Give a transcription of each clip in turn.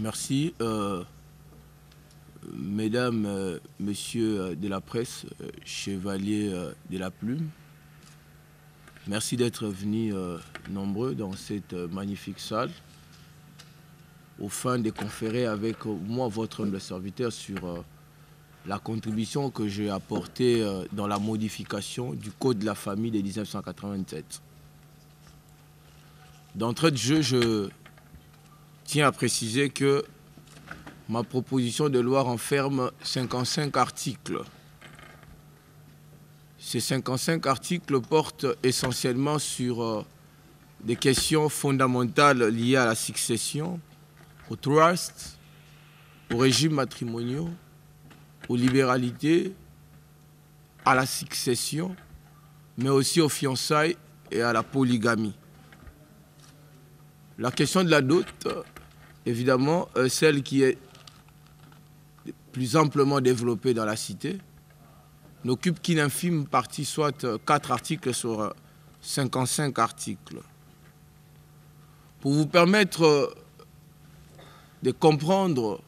Merci. Mesdames, Messieurs de la presse, chevaliers de la plume, merci d'être venus nombreux dans cette magnifique salle au fin de conférer avec moi, votre humble serviteur, sur la contribution que j'ai apportée dans la modification du Code de la famille de 1987. D'entrée de jeu, je tiens à préciser que ma proposition de loi renferme 55 articles. Ces 55 articles portent essentiellement sur des questions fondamentales liées à la succession, au trust, aux régimes matrimoniaux, aux libéralités, à la succession, mais aussi aux fiançailles et à la polygamie. La question de la dot, évidemment, celle qui est plus amplement développée dans la cité, n'occupe qu'une infime partie, soit 4 articles sur 55 articles. Pour vous permettre de comprendre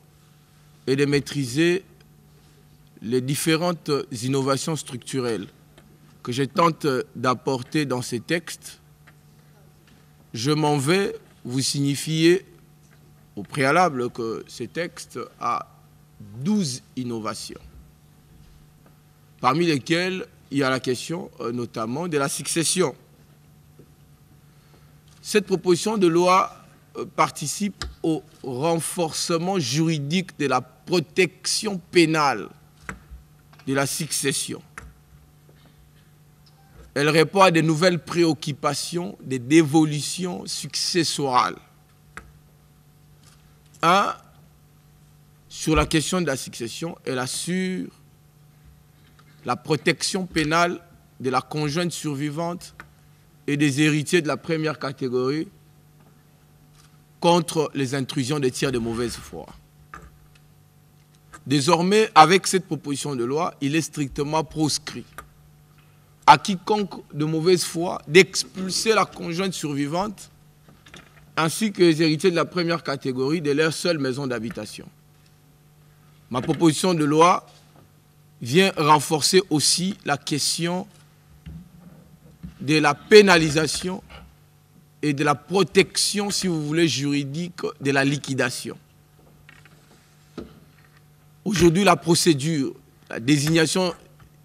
et de maîtriser les différentes innovations structurelles que je tente d'apporter dans ces textes, je m'en vais vous signifier au préalable que ce texte a 12 innovations, parmi lesquelles il y a la question notamment de la succession. Cette proposition de loi participe au renforcement juridique de la protection pénale de la succession. Elle répond à de nouvelles préoccupations de dévolution successorale. Sur la question de la succession, elle assure la protection pénale de la conjointe survivante et des héritiers de la première catégorie contre les intrusions des tiers de mauvaise foi. Désormais, avec cette proposition de loi, il est strictement proscrit à quiconque de mauvaise foi d'expulser la conjointe survivante ainsi que les héritiers de la première catégorie de leur seule maison d'habitation. Ma proposition de loi vient renforcer aussi la question de la pénalisation et de la protection, si vous voulez, juridique de la liquidation. Aujourd'hui, la procédure, la désignation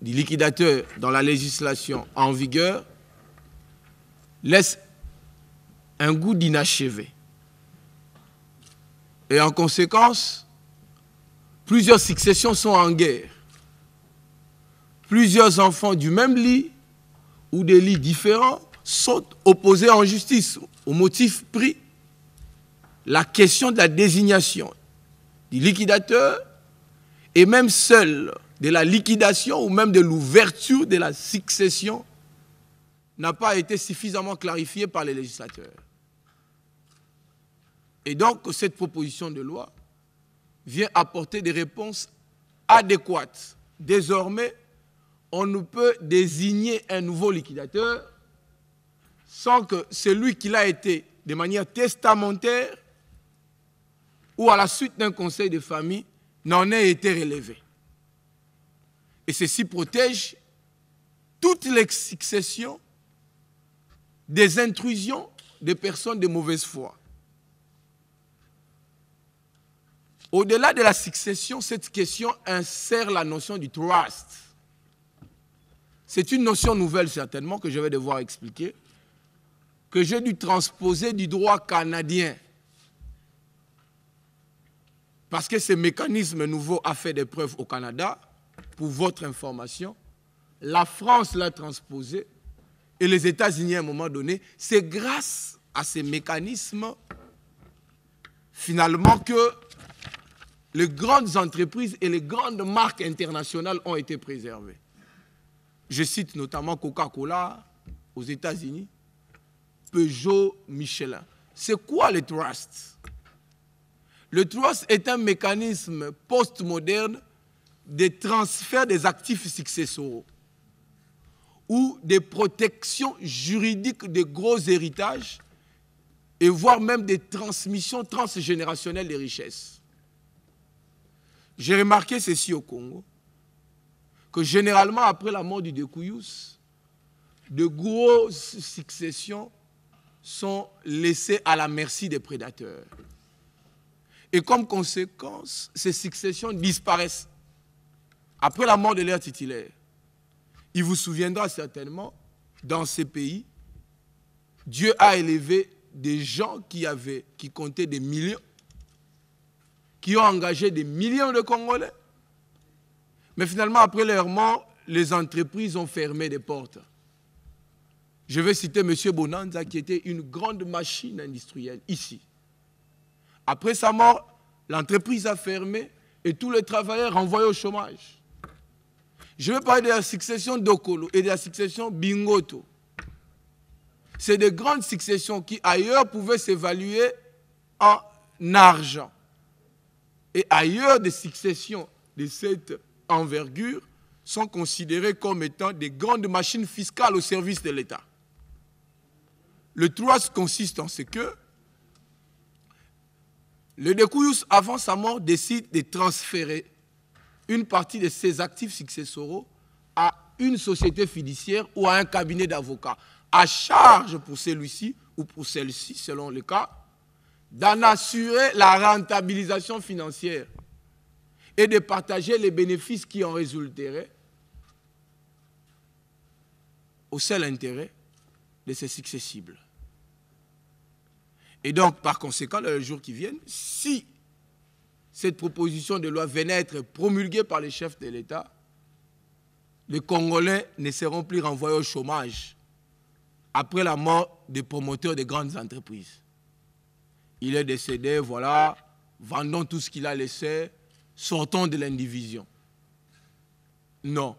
du liquidateur dans la législation en vigueur laisse un goût d'inachevé. Et en conséquence, plusieurs successions sont en guerre. Plusieurs enfants du même lit ou des lits différents sont opposés en justice au motif pris. La question de la désignation du liquidateur et même celle de la liquidation ou même de l'ouverture de la succession n'a pas été suffisamment clarifiée par les législateurs. Et donc, cette proposition de loi vient apporter des réponses adéquates. Désormais, on ne peut désigner un nouveau liquidateur sans que celui qui l'a été de manière testamentaire ou à la suite d'un conseil de famille n'en ait été relevé. Et ceci protège toutes les successions des intrusions des personnes de mauvaise foi. Au-delà de la succession, cette question insère la notion du trust. C'est une notion nouvelle certainement que je vais devoir expliquer, que j'ai dû transposer du droit canadien. Parce que ce mécanisme nouveau a fait des preuves au Canada, pour votre information. La France l'a transposé et les États-Unis à un moment donné. C'est grâce à ces mécanismes, finalement, que les grandes entreprises et les grandes marques internationales ont été préservées. Je cite notamment Coca-Cola aux États-Unis, Peugeot, Michelin. C'est quoi le trust? Le trust est un mécanisme post-moderne de transfert des actifs successoraux ou des protections juridiques des gros héritages et voire même des transmissions transgénérationnelles des richesses. J'ai remarqué ceci au Congo, que généralement après la mort du Dekuyus, de grosses successions sont laissées à la merci des prédateurs. Et comme conséquence, ces successions disparaissent. Après la mort de leur titulaire, il vous souviendra certainement, dans ces pays, Dieu a élevé des gens qui comptaient des millions, qui ont engagé des millions de Congolais. Mais finalement, après leur mort, les entreprises ont fermé des portes. Je vais citer M. Bonanza, qui était une grande machine industrielle ici. Après sa mort, l'entreprise a fermé et tous les travailleurs renvoyés au chômage. Je vais parler de la succession d'Okolo et de la succession Bingoto. C'est des grandes successions qui ailleurs pouvaient s'évaluer en argent. Et ailleurs, des successions de cette envergure sont considérées comme étant des grandes machines fiscales au service de l'État. Le trust consiste en ce que le Dekuyus, avant sa mort, décide de transférer une partie de ses actifs successoraux à une société fiduciaire ou à un cabinet d'avocats, à charge pour celui-ci ou pour celle-ci, selon le cas, d'en assurer la rentabilisation financière et de partager les bénéfices qui en résulteraient au seul intérêt de ses successibles. Et donc, par conséquent, dans les jours qui viennent, si cette proposition de loi venait à être promulguée par les chefs de l'État, les Congolais ne seront plus renvoyés au chômage après la mort des promoteurs des grandes entreprises. Il est décédé, voilà, vendons tout ce qu'il a laissé, sortons de l'indivision. Non.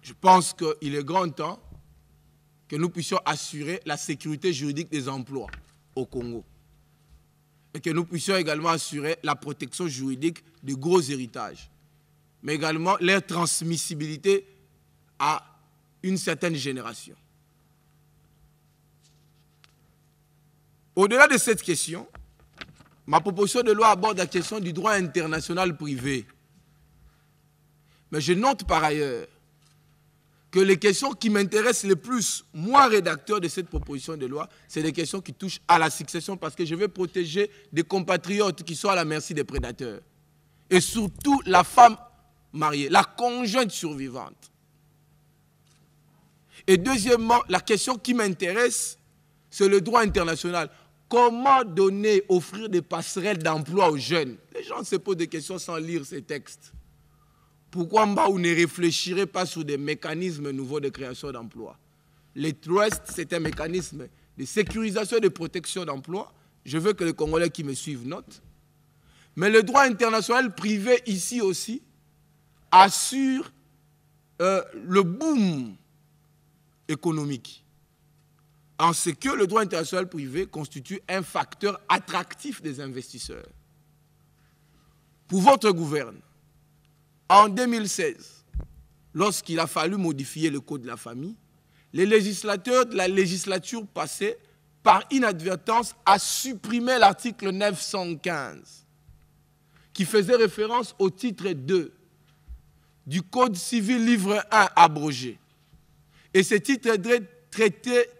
Je pense qu'il est grand temps que nous puissions assurer la sécurité juridique des emplois au Congo. Et que nous puissions également assurer la protection juridique des gros héritages, mais également leur transmissibilité à une certaine génération. Au-delà de cette question, ma proposition de loi aborde la question du droit international privé. Mais je note par ailleurs que les questions qui m'intéressent le plus, moi, rédacteur de cette proposition de loi, c'est des questions qui touchent à la succession parce que je veux protéger des compatriotes qui sont à la merci des prédateurs. Et surtout la femme mariée, la conjointe survivante. Et deuxièmement, la question qui m'intéresse, c'est le droit international. Comment donner, offrir des passerelles d'emploi aux jeunes? Les gens se posent des questions sans lire ces textes. Pourquoi Mbaou ne réfléchirait pas sur des mécanismes nouveaux de création d'emplois? Les trusts, c'est un mécanisme de sécurisation et de protection d'emplois. Je veux que les Congolais qui me suivent notent. Mais le droit international privé ici aussi assure le boom économique. En ce que le droit international privé constitue un facteur attractif des investisseurs. Pour votre gouvernement, en 2016, lorsqu'il a fallu modifier le code de la famille, les législateurs de la législature passée, par inadvertance, a supprimé l'article 915, qui faisait référence au titre 2 du Code civil livre 1 abrogé. Et ce titre 2 traitait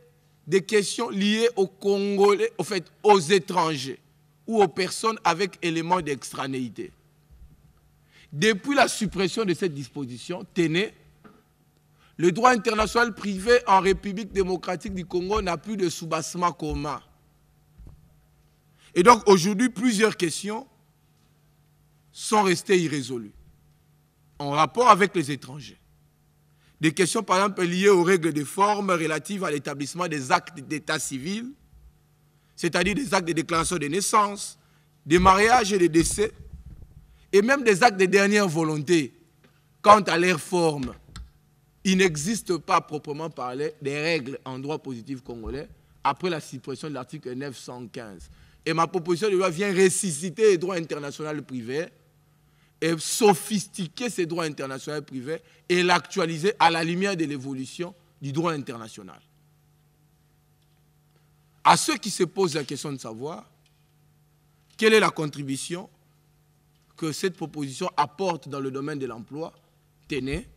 des questions liées aux Congolais, au fait, aux étrangers ou aux personnes avec éléments d'extranéité. Depuis la suppression de cette disposition, tenez, le droit international privé en République démocratique du Congo n'a plus de soubassement commun. Et donc aujourd'hui, plusieurs questions sont restées irrésolues en rapport avec les étrangers. Des questions, par exemple, liées aux règles de forme relatives à l'établissement des actes d'état civil, c'est-à-dire des actes de déclaration de naissance, des mariages et des décès, et même des actes de dernière volonté. Quant à leur forme, il n'existe pas, proprement parlé, des règles en droit positif congolais après la suppression de l'article 915. Et ma proposition de loi vient ressusciter les droits internationaux privés et sophistiquer ces droits internationaux privés et l'actualiser à la lumière de l'évolution du droit international. à ceux qui se posent la question de savoir quelle est la contribution que cette proposition apporte dans le domaine de l'emploi, tenez,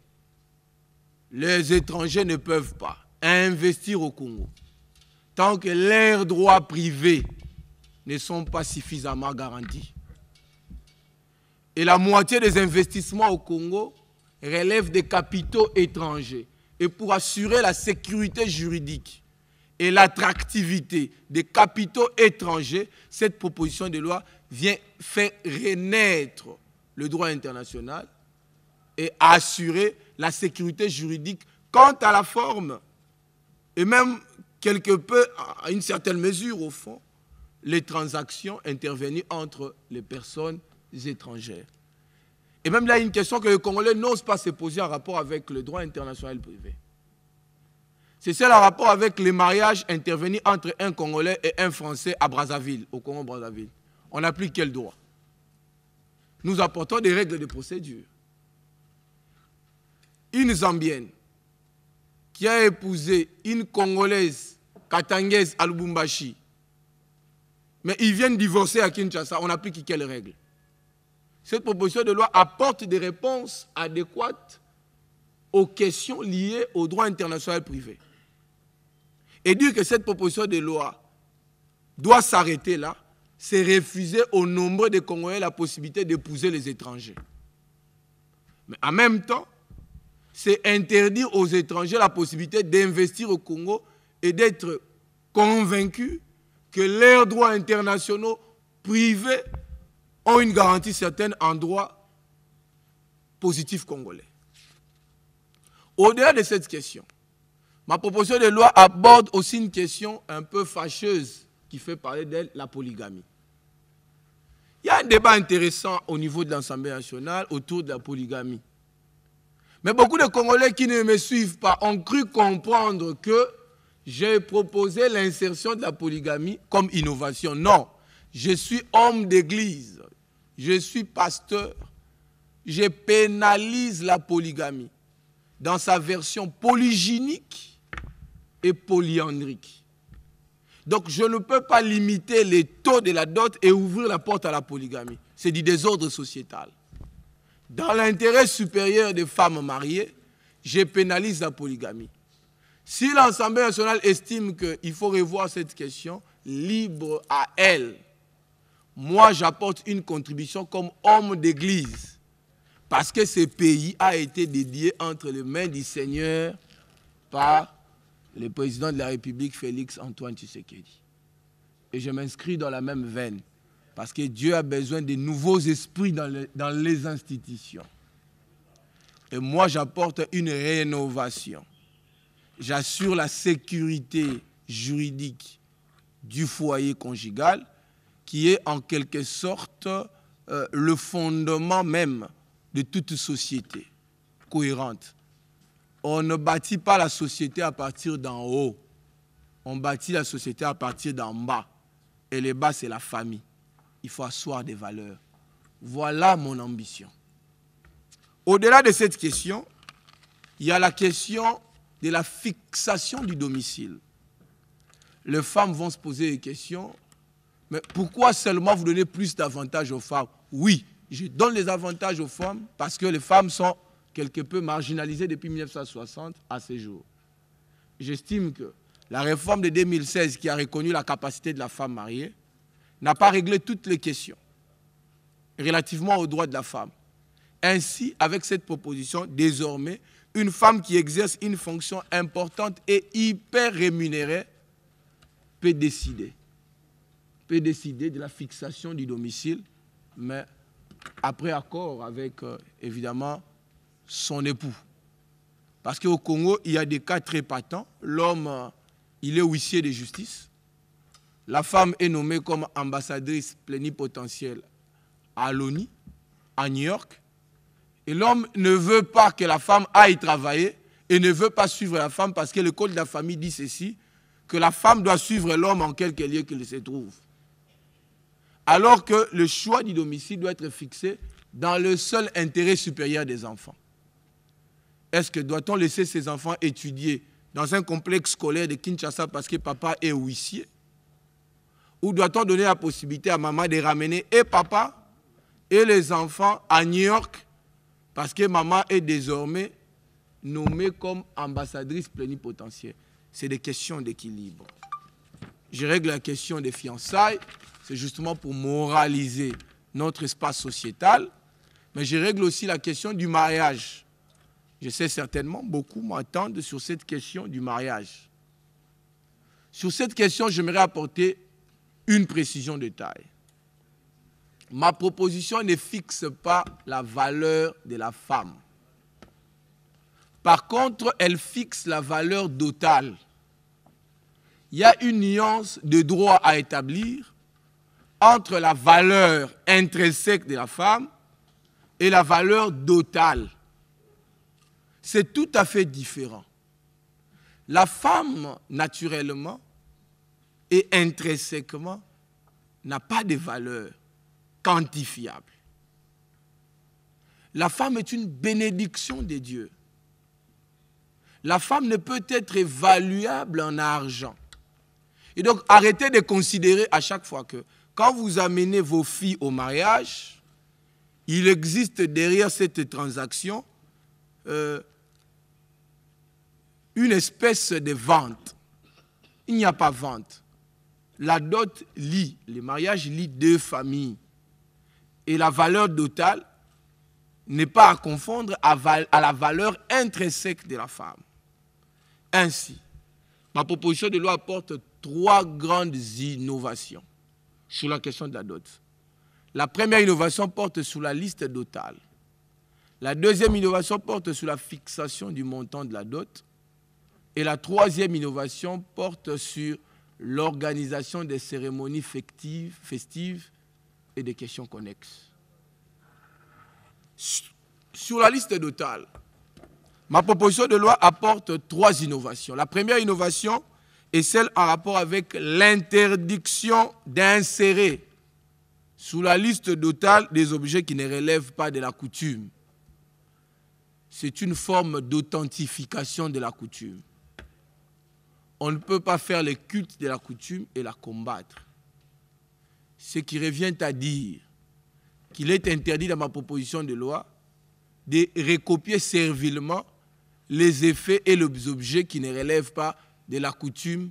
les étrangers ne peuvent pas investir au Congo tant que leurs droits privés ne sont pas suffisamment garantis. Et la moitié des investissements au Congo relèvent des capitaux étrangers. Et pour assurer la sécurité juridique et l'attractivité des capitaux étrangers, cette proposition de loi vient faire renaître le droit international et assurer la sécurité juridique quant à la forme et même quelque peu, à une certaine mesure au fond, les transactions intervenues entre les personnes étrangères. Et même là, il y a une question que les Congolais n'osent pas se poser en rapport avec le droit international privé. C'est celle en rapport avec les mariages intervenus entre un Congolais et un Français à Brazzaville, au Congo-Brazzaville. On applique quel droit? Nous apportons des règles de procédure. Une Zambienne qui a épousé une Congolaise katangaise à Lubumbashi, mais ils viennent divorcer à Kinshasa, on applique quelles règles? Cette proposition de loi apporte des réponses adéquates aux questions liées au droit international privé. Et dire que cette proposition de loi doit s'arrêter là, c'est refuser aux nombreux des Congolais la possibilité d'épouser les étrangers. Mais en même temps, c'est interdire aux étrangers la possibilité d'investir au Congo et d'être convaincus que leurs droits internationaux privés ont une garantie certaine en droit positif congolais. Au-delà de cette question, ma proposition de loi aborde aussi une question un peu fâcheuse qui fait parler d'elle, la polygamie. Il y a un débat intéressant au niveau de l'Assemblée nationale autour de la polygamie. Mais beaucoup de Congolais qui ne me suivent pas ont cru comprendre que j'ai proposé l'insertion de la polygamie comme innovation. Non, je suis homme d'église, je suis pasteur, je pénalise la polygamie dans sa version polygynique et polyandrique. Donc je ne peux pas limiter les taux de la dot et ouvrir la porte à la polygamie. C'est du désordre sociétal. Dans l'intérêt supérieur des femmes mariées, je pénalise la polygamie. Si l'Assemblée nationale estime qu'il faut revoir cette question, libre à elle. Moi, j'apporte une contribution comme homme d'église. Parce que ce pays a été dédié entre les mains du Seigneur par le président de la République, Félix Antoine Tshisekedi. Et je m'inscris dans la même veine. Parce que Dieu a besoin de nouveaux esprits dans les institutions. Et moi, j'apporte une rénovation. J'assure la sécurité juridique du foyer conjugal, qui est en quelque sorte le fondement même de toute société cohérente. On ne bâtit pas la société à partir d'en haut. On bâtit la société à partir d'en bas. Et le bas, c'est la famille. Il faut asseoir des valeurs. Voilà mon ambition. Au-delà de cette question, il y a la question de la fixation du domicile. Les femmes vont se poser des questions. Mais pourquoi seulement vous donnez plus d'avantages aux femmes? Oui, je donne les avantages aux femmes parce que les femmes sont quelque peu marginalisées depuis 1960 à ce jour. J'estime que la réforme de 2016 qui a reconnu la capacité de la femme mariée n'a pas réglé toutes les questions relativement aux droits de la femme. Ainsi, avec cette proposition, désormais, une femme qui exerce une fonction importante et hyper rémunérée peut décider de la fixation du domicile, mais après accord avec, évidemment, son époux. Parce qu'au Congo, il y a des cas très patents. L'homme, il est huissier de justice. La femme est nommée comme ambassadrice plénipotentielle à l'ONU, à New York. Et l'homme ne veut pas que la femme aille travailler et ne veut pas suivre la femme parce que le code de la famille dit ceci, que la femme doit suivre l'homme en quelque lieu qu'il se trouve. Alors que le choix du domicile doit être fixé dans le seul intérêt supérieur des enfants. Est-ce que doit-on laisser ces enfants étudier dans un complexe scolaire de Kinshasa parce que papa est huissier? Ou doit-on donner la possibilité à maman de ramener et papa et les enfants à New York parce que maman est désormais nommée comme ambassadrice plénipotentiaire? C'est des questions d'équilibre. Je règle la question des fiançailles, c'est justement pour moraliser notre espace sociétal, mais je règle aussi la question du mariage. Je sais certainement, beaucoup m'attendent sur cette question du mariage. Sur cette question, j'aimerais apporter une précision de taille. Ma proposition ne fixe pas la valeur de la femme. Par contre, elle fixe la valeur dotale. Il y a une nuance de droit à établir entre la valeur intrinsèque de la femme et la valeur dotale. C'est tout à fait différent. La femme, naturellement et intrinsèquement, n'a pas de valeur quantifiable. La femme est une bénédiction de Dieu. La femme ne peut être évaluable en argent. Et donc, arrêtez de considérer à chaque fois que quand vous amenez vos filles au mariage, il existe derrière cette transaction une espèce de vente. Il n'y a pas vente. La dot lie, le mariage lie deux familles. Et la valeur dotale n'est pas à confondre à la valeur intrinsèque de la femme. Ainsi, ma proposition de loi apporte 3 grandes innovations sur la question de la dot. La première innovation porte sur la liste dotale. La deuxième innovation porte sur la fixation du montant de la dot. Et la troisième innovation porte sur l'organisation des cérémonies festives et des questions connexes. Sur la liste dotale, ma proposition de loi apporte 3 innovations. La première innovation est celle en rapport avec l'interdiction d'insérer sous la liste dotale des objets qui ne relèvent pas de la coutume. C'est une forme d'authentification de la coutume. On ne peut pas faire le culte de la coutume et la combattre. Ce qui revient à dire qu'il est interdit dans ma proposition de loi de recopier servilement les effets et les objets qui ne relèvent pas de la coutume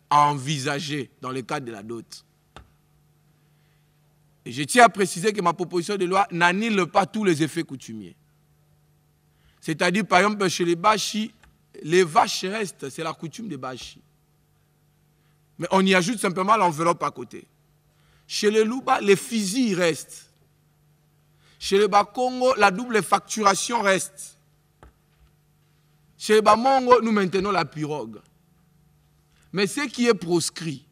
envisagée dans le cadre de la dot. Et je tiens à préciser que ma proposition de loi n'annule pas tous les effets coutumiers. C'est-à-dire, par exemple, chez les Bashi, les vaches restent, c'est la coutume des Bashi. Mais on y ajoute simplement l'enveloppe à côté. Chez les Luba, les fusils restent. Chez les Bakongo, la double facturation reste. Chez les Bamongo, nous maintenons la pirogue. Mais ce qui est proscrit,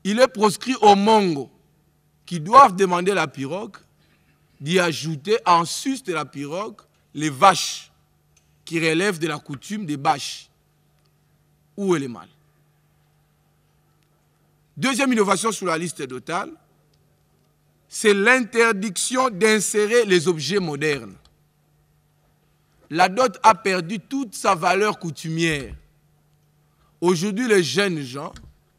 il est proscrit aux Mongo qui doivent demander la pirogue, d'y ajouter en sus de la pirogue les vaches qui relèvent de la coutume des bâches. Où est le mal? Deuxième innovation sur la liste dotale, c'est l'interdiction d'insérer les objets modernes. La dot a perdu toute sa valeur coutumière. Aujourd'hui, les jeunes gens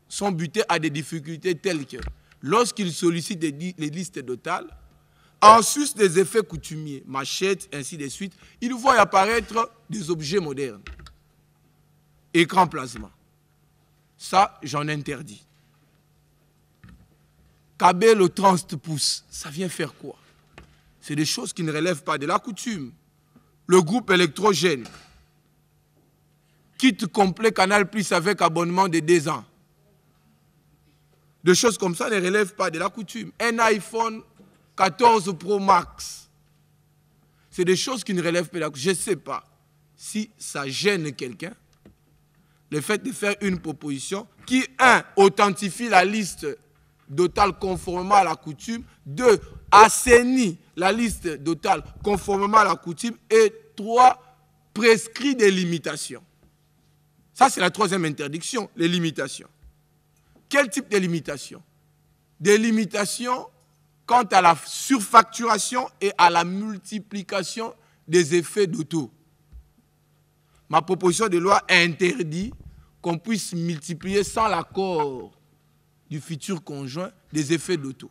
sont butés à des difficultés telles que, lorsqu'ils sollicitent les listes dotales, en sus des effets coutumiers, machettes, ainsi de suite, ils voient apparaître des objets modernes. Écran plasma. Ça, j'en interdis. Câble au 30 pouces, ça vient faire quoi? C'est des choses qui ne relèvent pas de la coutume. Le groupe électrogène. Kit complet Canal Plus avec abonnement de 2 ans. Des choses comme ça ne relèvent pas de la coutume. Un iPhone 14 Pro Max. C'est des choses qui ne relèvent pas de la coutume. Je ne sais pas si ça gêne quelqu'un. Le fait de faire une proposition qui, 1, authentifie la liste dotale conformément à la coutume, 2, assainit la liste dotale conformément à la coutume, et 3, prescrit des limitations. Ça, c'est la troisième interdiction, les limitations. Quel type de limitations? Des limitations quant à la surfacturation et à la multiplication des effets d'auto. Ma proposition de loi interdit qu'on puisse multiplier sans l'accord du futur conjoint des effets d'auto.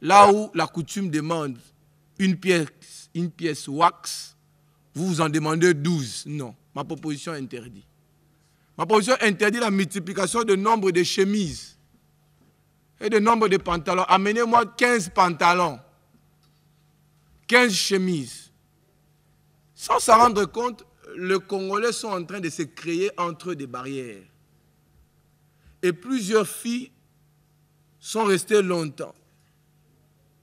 Là où la coutume demande une pièce wax, vous en demandez 12. Non, ma proposition interdit. Ma proposition interdit la multiplication de nombre de chemises et de nombre de pantalons. Amenez-moi 15 pantalons, 15 chemises. Sans s'en rendre compte, les Congolais sont en train de se créer entre eux des barrières. Et plusieurs filles sont restées longtemps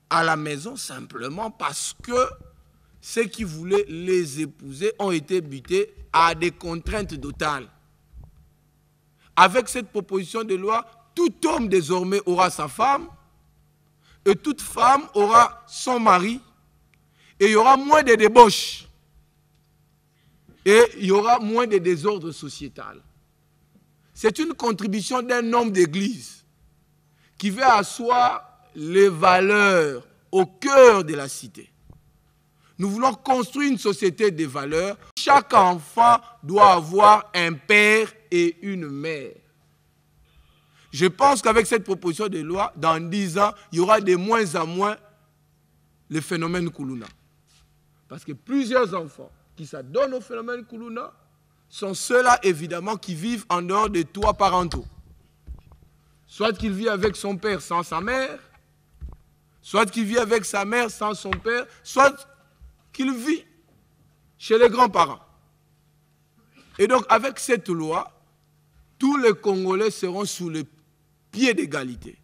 à la maison simplement parce que ceux qui voulaient les épouser ont été butés à des contraintes totales. Avec cette proposition de loi, tout homme désormais aura sa femme et toute femme aura son mari et il y aura moins de débauches et il y aura moins de désordre sociétal. C'est une contribution d'un homme d'église qui veut asseoir les valeurs au cœur de la cité. Nous voulons construire une société des valeurs. Chaque enfant doit avoir un père et une mère. Je pense qu'avec cette proposition de loi, dans 10 ans, il y aura de moins en moins le phénomène Kuluna. Parce que plusieurs enfants qui s'adonnent au phénomène Kuluna sont ceux-là, évidemment, qui vivent en dehors des toits parentaux. Soit qu'il vit avec son père sans sa mère, soit qu'il vit avec sa mère sans son père, soit qu'il vit chez les grands-parents. Et donc, avec cette loi, tous les Congolais seront sous le pied d'égalité,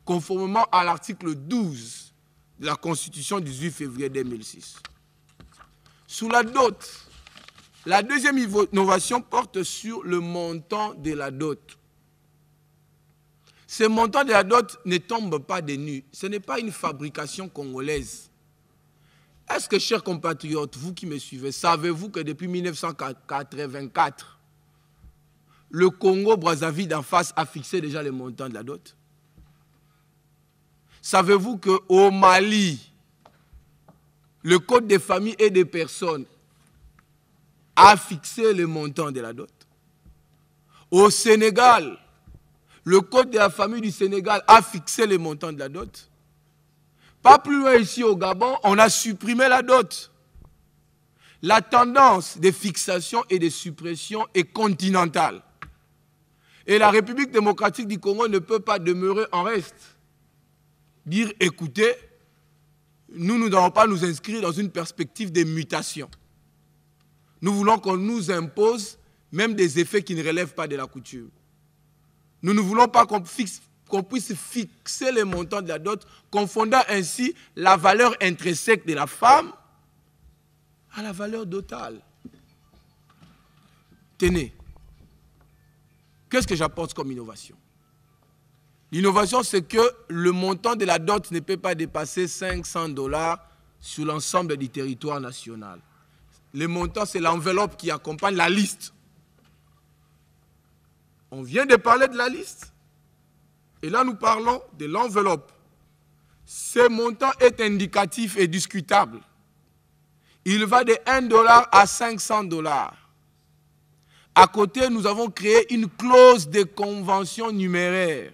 conformément à l'article 12 de la Constitution du 18 février 2006. Sous la dot, la deuxième innovation porte sur le montant de la dot. Ce montant de la dot ne tombe pas des nues. Ce n'est pas une fabrication congolaise. Est-ce que, chers compatriotes, vous qui me suivez, savez-vous que depuis 1984, le Congo-Brazzaville d'en face a fixé déjà le montant de la dot? Savez-vous qu'au Mali, le Code des familles et des personnes a fixé le montant de la dot? Au Sénégal, le Code de la famille du Sénégal a fixé le montant de la dot. Pas plus loin ici au Gabon, on a supprimé la dot. La tendance de fixation et de suppression est continentale. Et la République démocratique du Congo ne peut pas demeurer en reste. Dire, écoutez, nous n'allons pas nous inscrire dans une perspective de mutation. Nous voulons qu'on nous impose même des effets qui ne relèvent pas de la coutume. Nous ne voulons pas qu'on puisse fixer les montants de la dot, confondant ainsi la valeur intrinsèque de la femme à la valeur dotale. Tenez, qu'est-ce que j'apporte comme innovation? L'innovation, c'est que le montant de la dot ne peut pas dépasser 500 $ sur l'ensemble du territoire national. Le montant, c'est l'enveloppe qui accompagne la liste. On vient de parler de la liste. Et là, nous parlons de l'enveloppe. Ce montant est indicatif et discutable. Il va de 1 $ à 500 $. À côté, nous avons créé une clause de convention numéraire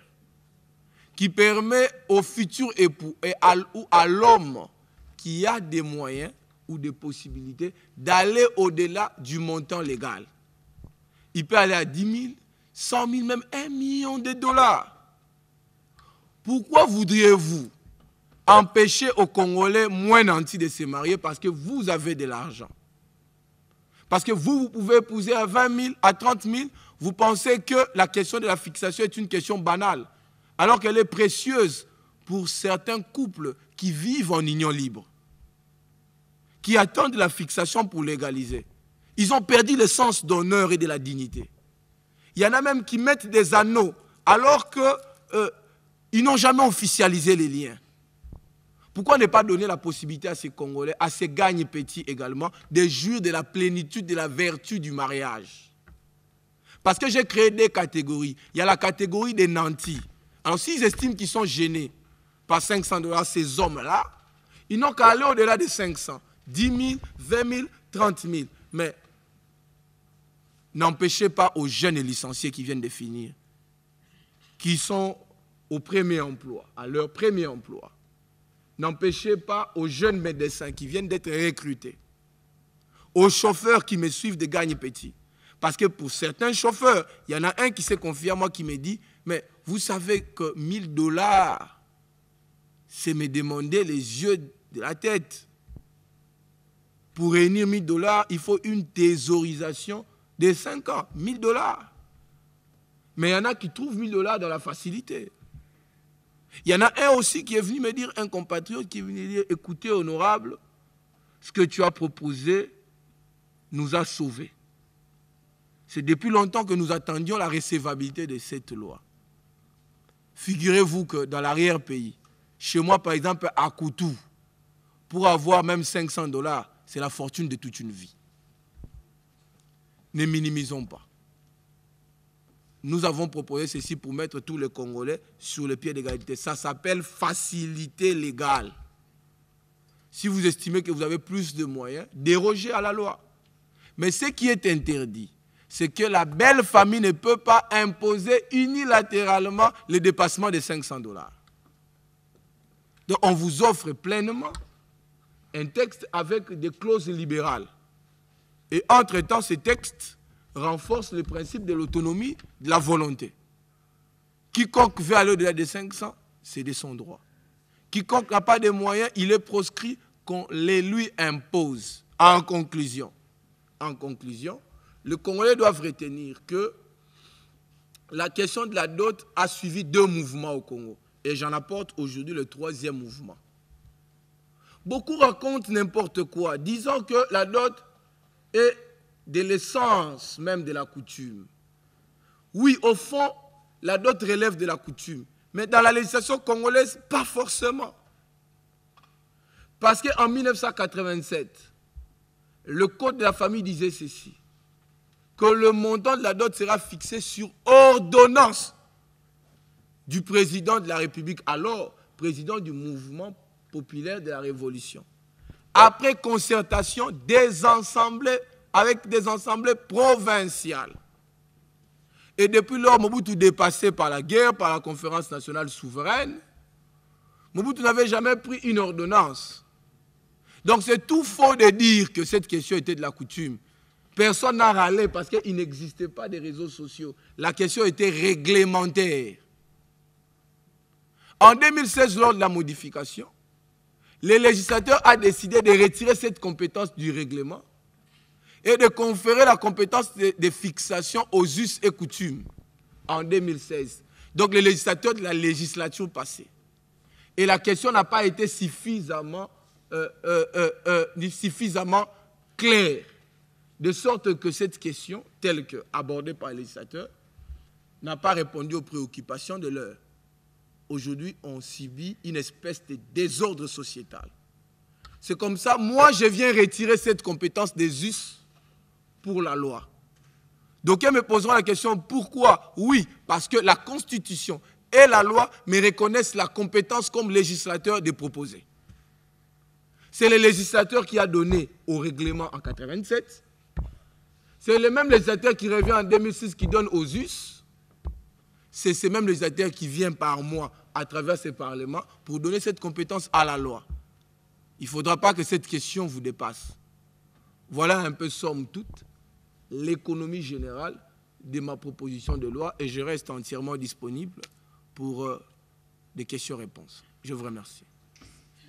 qui permet au futur époux ou à l'homme qui a des moyens ou des possibilités d'aller au-delà du montant légal. Il peut aller à 10 000, 100 000, même 1 million de $. Pourquoi voudriez-vous empêcher aux Congolais moins nantis de se marier parce que vous avez de l'argent? Parce que vous pouvez épouser à 20 000, à 30 000, vous pensez que la question de la fixation est une question banale, alors qu'elle est précieuse pour certains couples qui vivent en union libre, qui attendent la fixation pour légaliser. Ils ont perdu le sens d'honneur et de la dignité. Il y en a même qui mettent des anneaux alors qu'ils n'ont jamais officialisé les liens. Pourquoi ne pas donner la possibilité à ces Congolais, à ces gagnes petits également, de jouir de la plénitude, de la vertu du mariage? Parce que j'ai créé des catégories. Il y a la catégorie des nantis. Alors s'ils estiment qu'ils sont gênés par 500 $, ces hommes-là, ils n'ont qu'à aller au-delà de 500. 10 000, 20 000, 30 000. Mais n'empêchez pas aux jeunes et licenciés qui viennent de finir qui sont au premier emploi, à leur premier emploi. N'empêchez pas aux jeunes médecins qui viennent d'être recrutés, aux chauffeurs qui me suivent de gagner petit. Parce que pour certains chauffeurs, il y en a un qui s'est confié à moi qui me dit, mais vous savez que 1 000 $, c'est me demander les yeux de la tête. Pour réunir 1 000 $, il faut une thésaurisation de 5 ans. 1 000 $. Mais il y en a qui trouvent 1 000 $ dans la facilité. Il y en a un aussi qui est venu me dire, un compatriote qui est venu me dire, écoutez, honorable, ce que tu as proposé nous a sauvés. C'est depuis longtemps que nous attendions la recevabilité de cette loi. Figurez-vous que dans l'arrière-pays, chez moi par exemple à Koutou, pour avoir même 500 $, c'est la fortune de toute une vie. Ne minimisons pas. Nous avons proposé ceci pour mettre tous les Congolais sur le pied d'égalité. Ça s'appelle facilité légale. Si vous estimez que vous avez plus de moyens, dérogez à la loi. Mais ce qui est interdit, c'est que la belle famille ne peut pas imposer unilatéralement le dépassement de 500 $. Donc on vous offre pleinement un texte avec des clauses libérales. Et entre-temps, ce texte renforce le principe de l'autonomie, de la volonté. Quiconque veut aller au-delà de 500, c'est de son droit. Quiconque n'a pas de moyens, il est proscrit qu'on les lui impose. En conclusion, les Congolais doivent retenir que la question de la dot a suivi 2 mouvements au Congo. Et j'en apporte aujourd'hui le 3e mouvement. Beaucoup racontent n'importe quoi, disant que la dot est de l'essence même de la coutume. Oui, au fond, la dot relève de la coutume. Mais dans la législation congolaise, pas forcément. Parce qu'en 1987, le code de la famille disait ceci, que le montant de la dot sera fixé sur ordonnance du président de la République, alors président du mouvement populaire de la Révolution. Après concertation avec des assemblées provinciales. Et depuis lors, Mobutu dépassé par la guerre, par la conférence nationale souveraine, Mobutu n'avait jamais pris une ordonnance. Donc c'est tout faux de dire que cette question était de la coutume. Personne n'a râlé parce qu'il n'existait pas de réseaux sociaux. La question était réglementaire. En 2016, lors de la modification, le législateur a décidé de retirer cette compétence du règlement et de conférer la compétence de fixation aux us et coutumes en 2016. Donc le législateur de la législature passée. Et la question n'a pas été suffisamment claire, de sorte que cette question, telle qu'abordée par le législateur, n'a pas répondu aux préoccupations de l'heure. Aujourd'hui, on subit une espèce de désordre sociétal. C'est comme ça, moi, je viens retirer cette compétence des us pour la loi. Donc, ils me poseront la question, pourquoi? Oui, parce que la Constitution et la loi me reconnaissent la compétence comme législateur de proposer. C'est le législateur qui a donné au règlement en 1987. C'est le même législateur qui revient en 2006 qui donne aux us. C'est ce même législateur qui vient par mois à travers ce Parlement pour donner cette compétence à la loi. Il ne faudra pas que cette question vous dépasse. Voilà un peu, somme toute, l'économie générale de ma proposition de loi et je reste entièrement disponible pour des questions-réponses. Je vous remercie.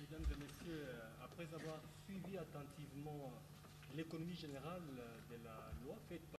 Mesdames et messieurs, après avoir suivi attentivement l'économie générale de la loi faite par